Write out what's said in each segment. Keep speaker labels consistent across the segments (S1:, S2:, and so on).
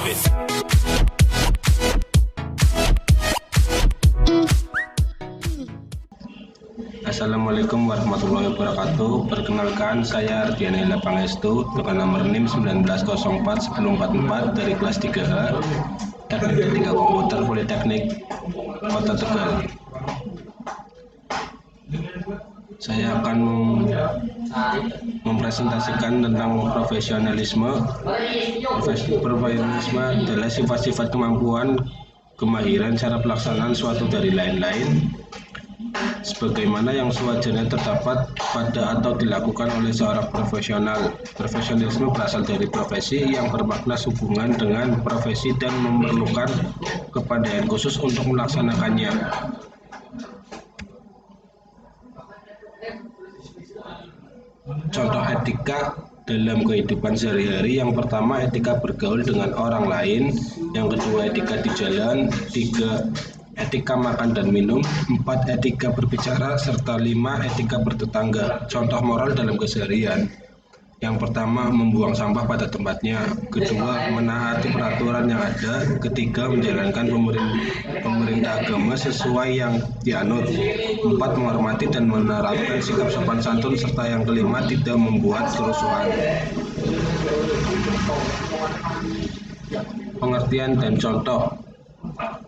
S1: it.
S2: Assalamualaikum warahmatullahi wabarakatuh. Perkenalkan, saya Ardianela Pangestu dengan nomor NIM 19041044 dari kelas 3H Teknik Ketiga Komputer Politeknik Kota Tegal. Saya akan mempresentasikan tentang profesionalisme. Profesionalisme adalah sifat-sifat kemampuan, kemahiran, cara pelaksanaan suatu dari lain-lain sebagaimana yang sewajarnya terdapat pada atau dilakukan oleh seorang profesional. Profesionalisme berasal dari profesi yang bermakna hubungan dengan profesi dan memerlukan kepandaian khusus untuk melaksanakannya. Contoh etika dalam kehidupan sehari-hari: yang pertama, etika bergaul dengan orang lain; yang kedua, etika di jalan; tiga, etika makan dan minum; empat, etika berbicara; serta lima, etika bertetangga. Contoh moral dalam keseharian: yang pertama, membuang sampah pada tempatnya; kedua, menaati peraturan yang ada; ketiga, menjalankan pemerintah agama sesuai yang dianut; empat, menghormati dan menerapkan sikap sopan santun; serta yang kelima, tidak membuat kerusuhan. Pengertian dan contoh: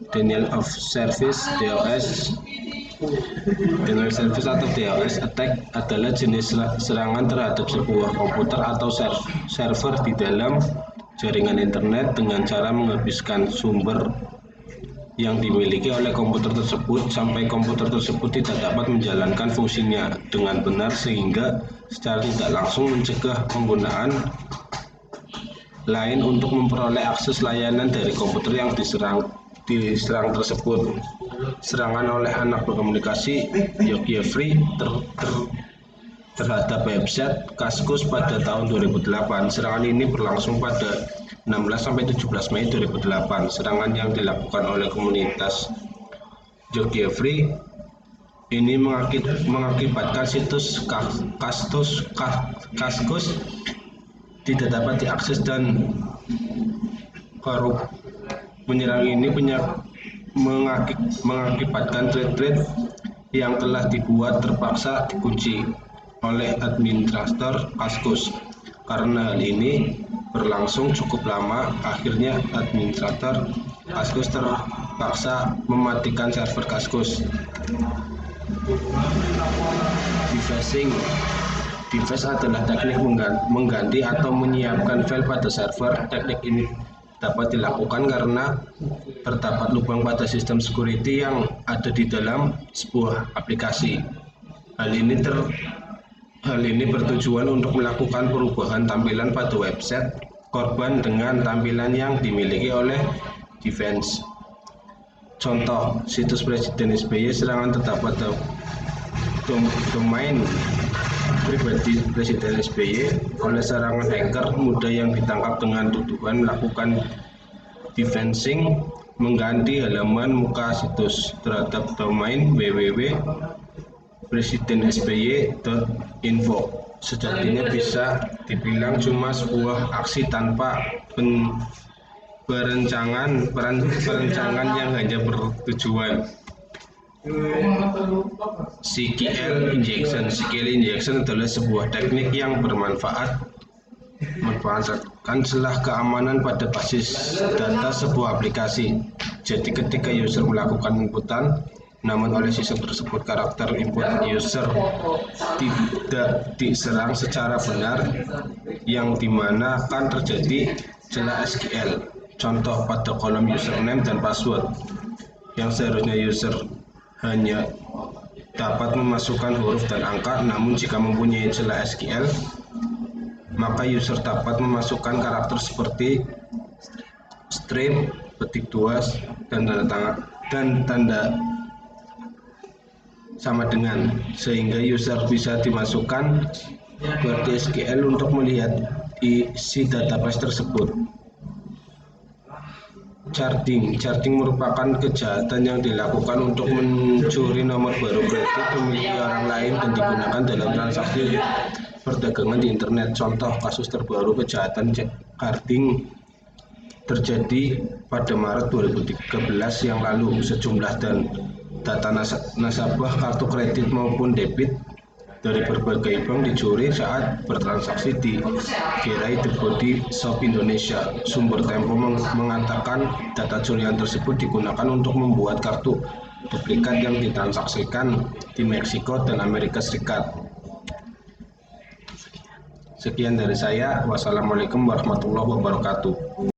S2: denial of service (DOS). Denial of service atau DOS attack adalah jenis serangan terhadap sebuah komputer atau server di dalam jaringan internet dengan cara menghabiskan sumber yang dimiliki oleh komputer tersebut sampai komputer tersebut tidak dapat menjalankan fungsinya dengan benar, sehingga secara tidak langsung mencegah penggunaan lain untuk memperoleh akses layanan dari komputer yang diserang tersebut. Serangan oleh anak berkomunikasi Jeffrey terhadap website Kaskus pada tahun 2008. Serangan ini berlangsung pada 16-17 Mei 2008. Serangan yang dilakukan oleh komunitas Jeffrey ini mengakibatkan situs Kaskus tidak dapat diakses dan korup. Menyerang ini mengakibatkan thread yang telah dibuat terpaksa dikunci oleh administrator Kaskus. Karena hal ini berlangsung cukup lama, akhirnya administrator Kaskus terpaksa mematikan server Kaskus. Defacing. Deface adalah teknik mengganti atau menyiapkan file pada server. Teknik ini dapat dilakukan karena terdapat lubang pada sistem security yang ada di dalam sebuah aplikasi. Hal ini bertujuan untuk melakukan perubahan tampilan pada website korban dengan tampilan yang dimiliki oleh defense. Contoh, situs Presiden SBY, serangan terdapat domain pribadi Presiden SBY oleh serangan hacker muda yang ditangkap dengan tuduhan melakukan defacing, mengganti halaman muka situs terhadap domain www.presidensby.info. Sejatinya bisa dibilang cuma sebuah aksi tanpa perencanaan yang hanya bertujuan. SQL injection. SQL injection adalah sebuah teknik yang memanfaatkan celah keamanan pada basis data sebuah aplikasi. Jadi ketika user melakukan inputan, namun oleh sistem tersebut karakter input user tidak diserang secara benar, yang dimana akan terjadi celah SQL. Contoh pada kolom username dan password, yang seharusnya user hanya dapat memasukkan huruf dan angka, namun jika mempunyai celah SQL, maka user dapat memasukkan karakter seperti strip, petik 2, dan tanda sama dengan, sehingga user bisa dimasukkan ke SQL untuk melihat isi database tersebut. Charging merupakan kejahatan yang dilakukan untuk mencuri nomor baru kredit dimiliki orang lain dan digunakan dalam transaksi perdagangan di internet. Contoh kasus terbaru kejahatan carding terjadi pada Maret 2013 yang lalu. Sejumlah data nasabah kartu kredit maupun debit dari berbagai bank dicuri saat bertransaksi di gerai The Body Shop Indonesia. Sumber Tempo mengatakan data curian tersebut digunakan untuk membuat kartu duplikat yang ditransaksikan di Meksiko dan Amerika Serikat. Sekian dari saya. Wassalamualaikum warahmatullahi wabarakatuh.